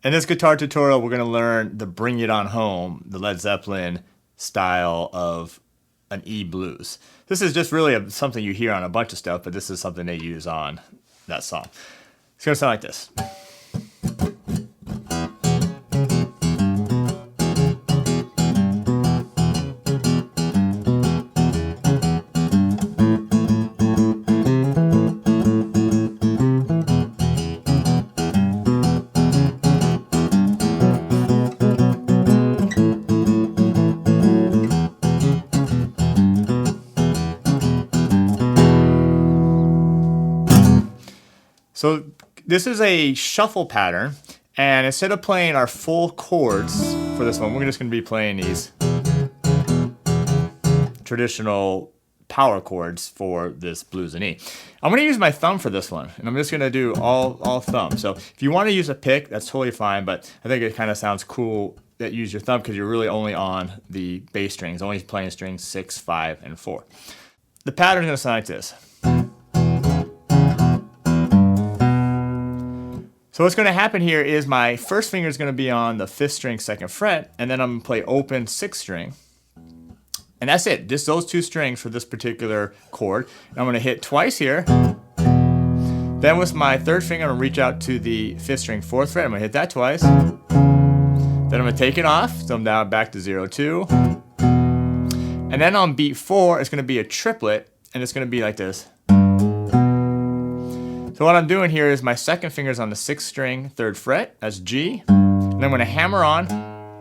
In this guitar tutorial, we're going to learn the Bring It On Home, the Led Zeppelin style of an E blues. This is just really something you hear on a bunch of stuff, but this is something they use on that song. It's going to sound like this. So this is a shuffle pattern, and instead of playing our full chords for this one, we're just going to be playing these traditional power chords for this blues and E. I'm going to use my thumb for this one, and I'm just going to do all thumb. So if you want to use a pick, that's totally fine, but I think it kind of sounds cool that you use your thumb because you're really only on the bass strings, only playing strings 6, 5, and 4. The pattern is going to sound like this. So what's going to happen here is my first finger is going to be on the 5th string 2nd fret, and then I'm going to play open 6th string. And that's it, just those 2 strings for this particular chord. And I'm going to hit twice here. Then with my 3rd finger, I'm going to reach out to the 5th string 4th fret. I'm going to hit that twice. Then I'm going to take it off, so I'm down back to 0, 2. And then on beat 4, it's going to be a triplet, and it's going to be like this. So what I'm doing here is my 2nd finger is on the 6th string 3rd fret, that's G. And I'm going to hammer on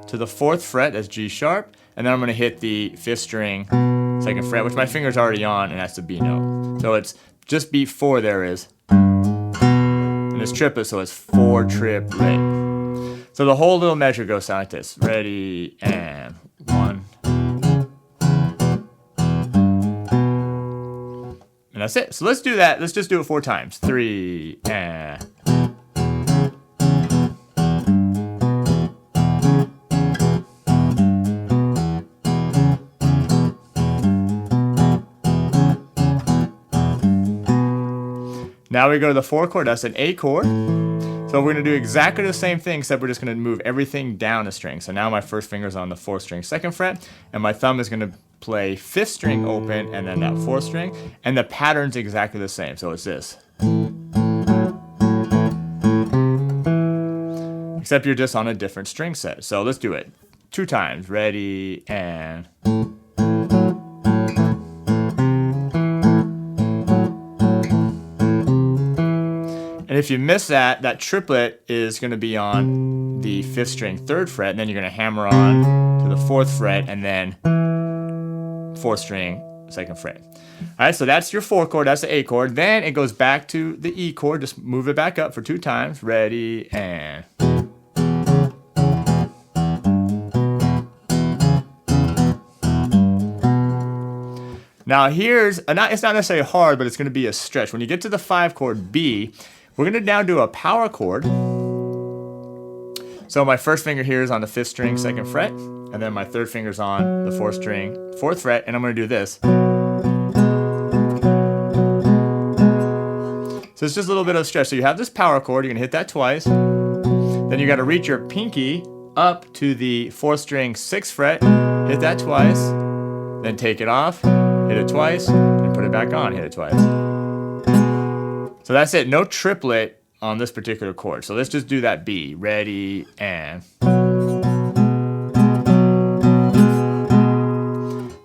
to the 4th fret, that's G sharp. And then I'm going to hit the 5th string 2nd fret, which my finger's already on, and that's the B note. So it's just beat 4 there is. And it's triplet, so it's 4 triplet. So the whole little measure goes sound like this. Ready, and 1. And that's it. So let's do that. Let's just do it 4 times. 3, and. Now we go to the 4 chord. That's an A chord. So we're going to do exactly the same thing, except we're just going to move everything down a string. So now my first finger is on the 4th string 2nd fret, and my thumb is going to play 5th string open and then that 4th string, and the pattern's exactly the same. So it's this. Except you're just on a different string set. So let's do it 2 times. Ready, and. And if you miss that, that triplet is going to be on the 5th string 3rd fret, and then you're going to hammer on to the 4th fret, and then 4th string 2nd fret. All right, so that's your 4 chord, that's the A chord. Then it goes back to the E chord. Just move it back up for 2 times. Ready, and. Now here's, it's not necessarily hard, but it's going to be a stretch. When you get to the 5 chord B, we're going to now do a power chord. So my first finger here is on the 5th string 2nd fret, and then my 3rd finger's on the 4th string 4th fret, and I'm going to do this. So it's just a little bit of a stretch. So you have this power chord, you're going to hit that twice. Then you got to reach your pinky up to the 4th string 6th fret, hit that twice, then take it off, hit it twice, and put it back on, hit it twice. So that's it, no triplet on this particular chord. So let's just do that B. Ready, and.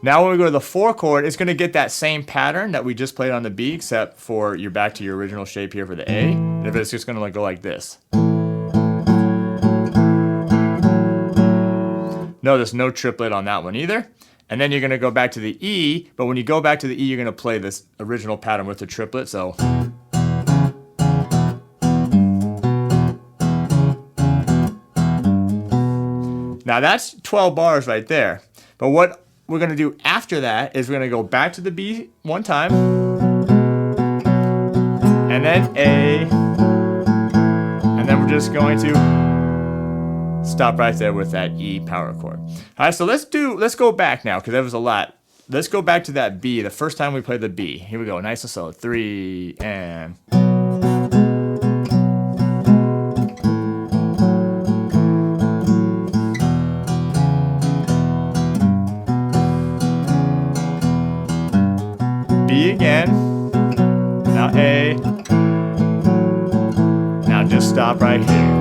Now when we go to the 4 chord, it's going to get that same pattern that we just played on the B, except for you're back to your original shape here for the A. And it's just going to go like this. No, there's no triplet on that one either. And then you're going to go back to the E, but when you go back to the E, you're going to play this original pattern with the triplet. So. Now that's 12 bars right there. But what we're going to do after that is we're going to go back to the B 1 time, and then A, and then we're just going to stop right there with that E power chord. All right, so let's go back now, because that was a lot. Let's go back to that B, the first time we played the B. Here we go, nice and slow. 3, and. B again. Now A. Now just stop right here.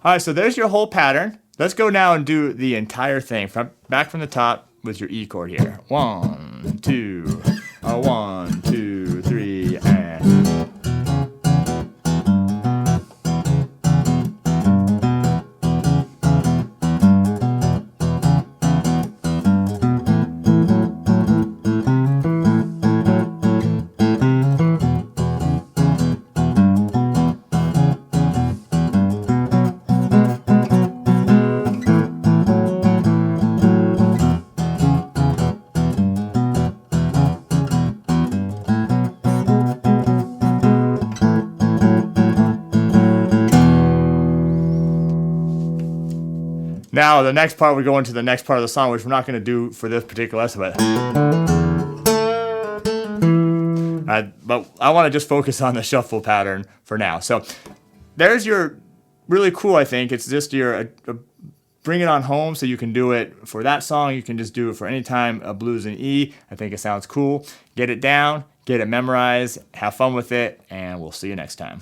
All right, so there's your whole pattern. Let's go now and do the entire thing back from the top with your E chord here. 1, 2, 1, 2, 3, and. Now, the next part, we go into the next part of the song, which we're not going to do for this particular lesson, but I want to just focus on the shuffle pattern for now. So there's your really cool, I think. It's just your bring it on home, so you can do it for that song. You can just do it for any time, a blues in E. I think it sounds cool. Get it down, get it memorized, have fun with it, and we'll see you next time.